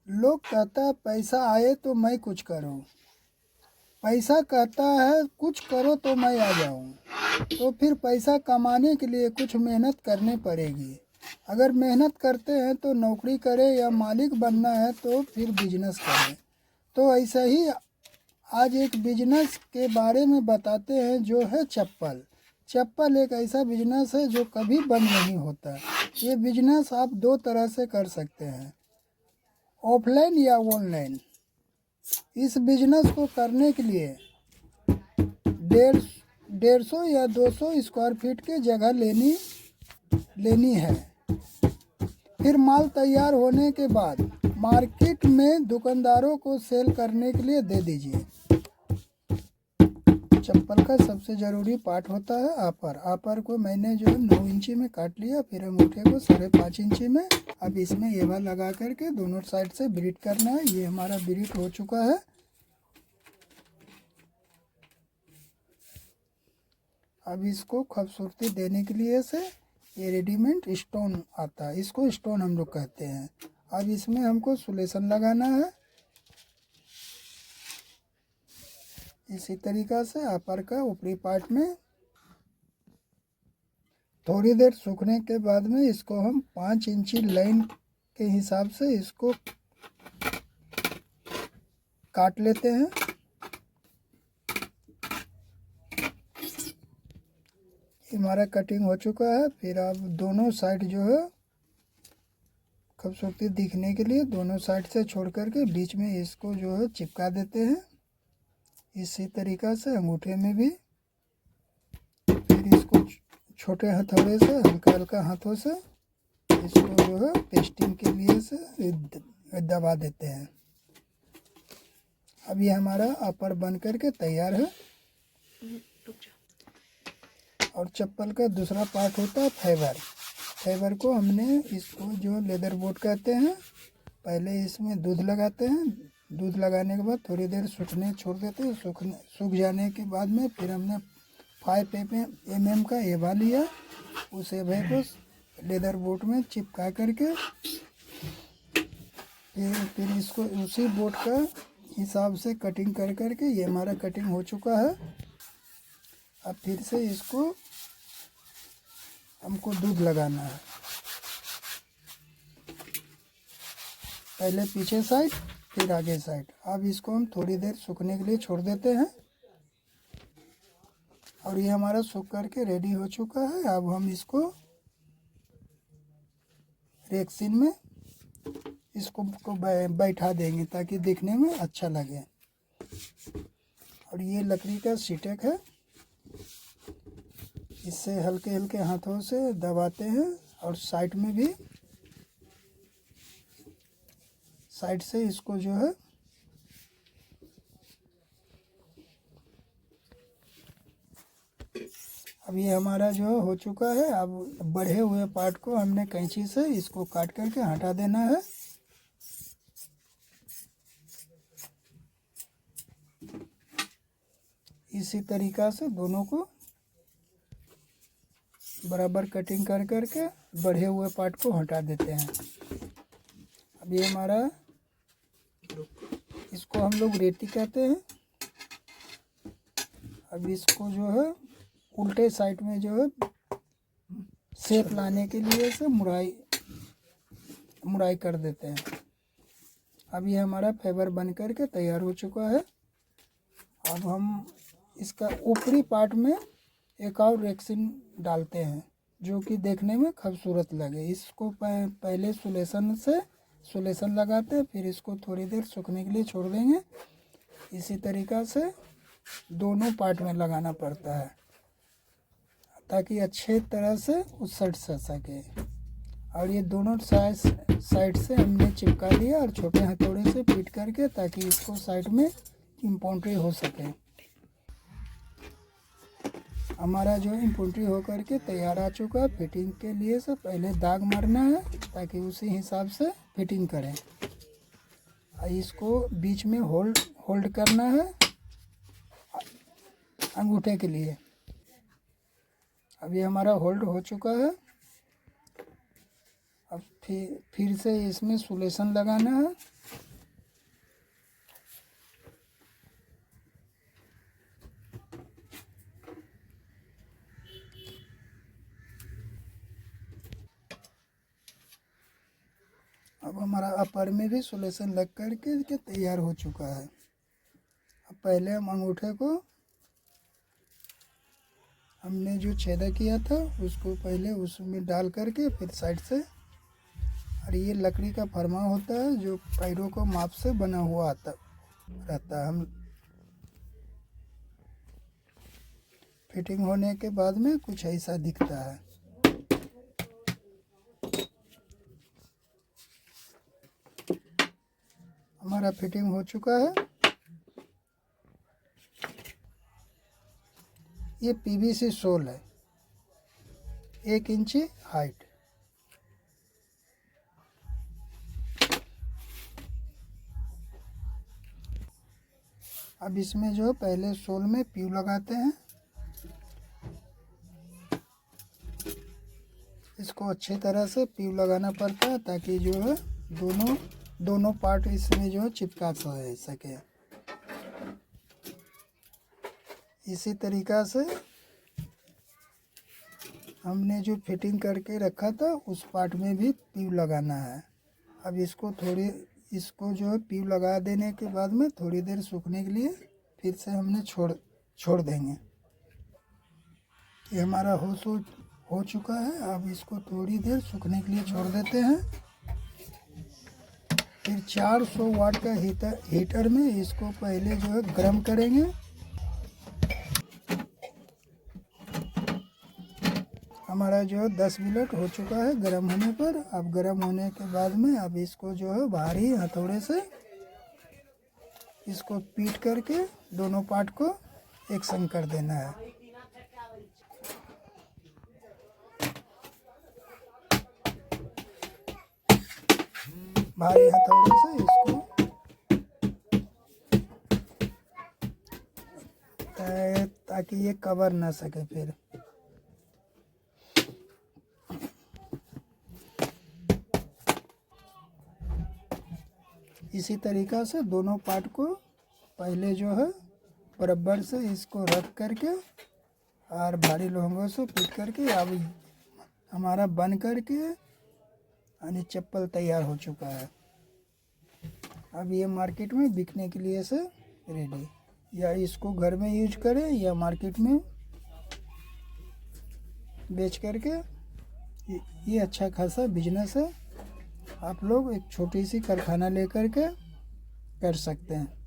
लोग कहता है पैसा आए तो मैं कुछ करूं, पैसा कहता है कुछ करो तो मैं आ जाऊं। तो फिर पैसा कमाने के लिए कुछ मेहनत करनी पड़ेगी। अगर मेहनत करते हैं तो नौकरी करें, या मालिक बनना है तो फिर बिजनेस करें। तो ऐसा ही आज एक बिजनेस के बारे में बताते हैं, जो है चप्पल। चप्पल एक ऐसा बिजनेस है जो कभी बंद नहीं होता। ये बिजनेस आप दो तरह से कर सकते हैं, ऑफलाइन या ऑनलाइन। इस बिजनेस को करने के लिए डेढ़ 150 या 200 स्क्वायर फीट की जगह लेनी है। फिर माल तैयार होने के बाद मार्केट में दुकानदारों को सेल करने के लिए दे दीजिए। चप्पल का सबसे ज़रूरी पार्ट होता है आपर। आपर को मैंने जो है 9 इंची में काट लिया, फिर अंगूठे को 5.5 इंची में। अब इसमें एवा लगा करके दोनों साइड से ब्रीड करना है। ये हमारा ब्रीड हो चुका है। अब इसको खूबसूरती देने के लिए से ये रेडीमेड स्टोन आता है, इसको स्टोन हम लोग कहते हैं। अब इसमें हमको सुलेशन लगाना है। इसी तरीक़ा से अपर का ऊपरी पार्ट में थोड़ी देर सूखने के बाद में इसको हम 5 इंची लाइन के हिसाब से इसको काट लेते हैं। हमारा कटिंग हो चुका है। फिर अब दोनों साइड जो है खूबसूरती दिखने के लिए दोनों साइड से छोड़ करके बीच में इसको जो है चिपका देते हैं। इसी तरीक़ा से अंगूठे में भी फिर इसको छोटे हथौड़े से हल्का हल्का हाथों से इसको जो है पेस्टिंग के लिए से दबा देते हैं। अब ये हमारा अपर बन करके तैयार है। और चप्पल का दूसरा पार्ट होता है फाइबर। फाइबर को हमने इसको जो लेदर बोर्ड कहते हैं, पहले इसमें दूध लगाते हैं। दूध लगाने के बाद थोड़ी देर सूखने छोड़ देते हैं। सूख जाने के बाद में फिर हमने 5 mm का एवा लिया। उस एवे को लेदर बोर्ड में चिपका करके फिर इसको उसी बोर्ड का हिसाब से कटिंग कर करके ये हमारा कटिंग हो चुका है। अब फिर से इसको हमको दूध लगाना है, पहले पीछे साइड फिर आगे साइड। अब इसको हम थोड़ी देर सूखने के लिए छोड़ देते हैं। और ये हमारा सूख करके रेडी हो चुका है। अब हम इसको रेक्सिन में इसको बैठा देंगे ताकि देखने में अच्छा लगे। और ये लकड़ी का सीटेक है, इससे हल्के हल्के हाथों से दबाते हैं। और साइड में भी साइड से इसको जो है अब ये हमारा जो हो चुका है। अब बढ़े हुए पार्ट को हमने कैंची से इसको काट करके हटा देना है। इसी तरीक़ा से दोनों को बराबर कटिंग कर करके बढ़े हुए पार्ट को हटा देते हैं। अब ये हमारा, इसको हम लोग रेती कहते हैं। अब इसको जो है उल्टे साइड में जो है शेप लाने के लिए से मुड़ाई कर देते हैं। अब ये हमारा फाइबर बन करके तैयार हो चुका है। अब हम इसका ऊपरी पार्ट में एक और रेक्सिन डालते हैं जो कि देखने में खूबसूरत लगे। इसको पहले सुलेशन लगाते हैं, फिर इसको थोड़ी देर सूखने के लिए छोड़ देंगे। इसी तरीक़ा से दोनों पार्ट में लगाना पड़ता है ताकि अच्छे तरह से उसट सके। और ये दोनों साइड से हमने चिपका दिया और छोटे हथौड़े से फिट करके ताकि इसको साइड में इम्पाउंड्री हो सके। हमारा जो इम्पाउंड्री हो करके तैयार आ चुका है। फिटिंग के लिए से पहले दाग मारना है ताकि उसी हिसाब से फिटिंग करें। इसको बीच में होल्ड करना है अंगूठे के लिए। अब ये हमारा होल्ड हो चुका है। अब फिर से इसमें सोल्यूशन लगाना है। अब हमारा अपर में भी सोल्यूशन लग करके तैयार हो चुका है। अब पहले हम अंगूठे को हमने जो छेदा किया था उसको पहले उसमें डाल करके फिर साइड से, और ये लकड़ी का फरमा होता है जो पैरों को माप से बना हुआ रहता है। हम फिटिंग होने के बाद में कुछ ऐसा दिखता है। हमारा फिटिंग हो चुका है। ये पीवीसी सोल है, 1 इंची हाइट। अब इसमें जो पहले सोल में प्यू लगाते हैं। इसको अच्छी तरह से प्यू लगाना पड़ता है ताकि जो है दोनों पार्ट इसमें जो है चिपका सके। इसी तरीक़ा से हमने जो फिटिंग करके रखा था उस पार्ट में भी प्यू लगाना है। अब इसको जो है प्यू लगा देने के बाद में थोड़ी देर सूखने के लिए फिर से हमने छोड़ देंगे। ये हमारा हो चुका है। अब इसको थोड़ी देर सूखने के लिए छोड़ देते हैं। फिर 400 वाट का हीटर में इसको पहले जो है गर्म करेंगे। हमारा जो है 10 मिनट हो चुका है गर्म होने पर। अब गर्म होने के बाद में अब इसको जो है भारी हथौड़े से इसको पीट करके दोनों पार्ट को एक संग कर देना है। भारी हथौड़े से इसको ताकि ये कवर ना सके। फिर इसी तरीक़ा से दोनों पार्ट को पहले जो है बराबर से इसको रख करके और भारी लोहोंगों से पीट करके अब हमारा बन करके यानी चप्पल तैयार हो चुका है। अब ये मार्केट में बिकने के लिए से रेडी, या इसको घर में यूज करें या मार्केट में बेच करके ये अच्छा खासा बिजनेस है। आप लोग एक छोटी सी कारखाना लेकर के कर सकते हैं।